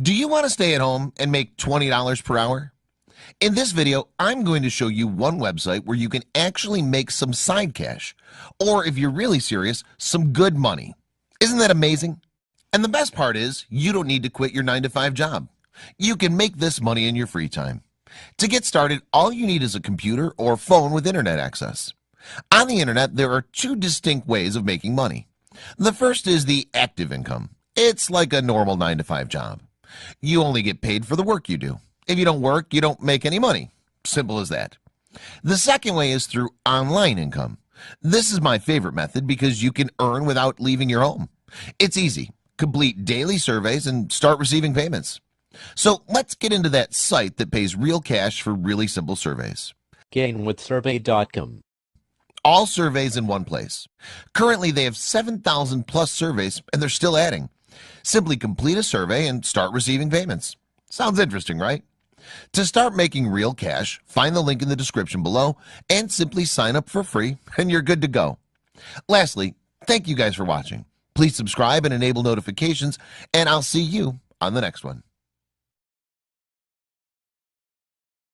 Do you want to stay at home and make $20 per hour? In this video, I'm going to show you one website where you can actually make some side cash, or if you're really serious, some good money. Isn't that amazing? And the best part is, you don't need to quit your 9-to-5 job. You can make this money in your free time. To get started, all you need is a computer or phone with internet access. On the internet, there are two distinct ways of making money. The first is the active income. It's like a normal 9-to-5 job. You only get paid for the work you do. If you don't work, you don't make any money. Simple as that. The second way is through online income. This is my favorite method because you can earn without leaving your home. It's easy. Complete daily surveys and start receiving payments. So let's get into that site that pays real cash for really simple surveys. Gainwithsurvey.com. All surveys in one place. Currently, they have 7,000 plus surveys, and they're still adding. Simply complete a survey and start receiving payments. Sounds interesting, right? To start making real cash, find the link in the description below and simply sign up for free, and you're good to go. Lastly, thank you guys for watching. Please subscribe and enable notifications, and I'll see you on the next one.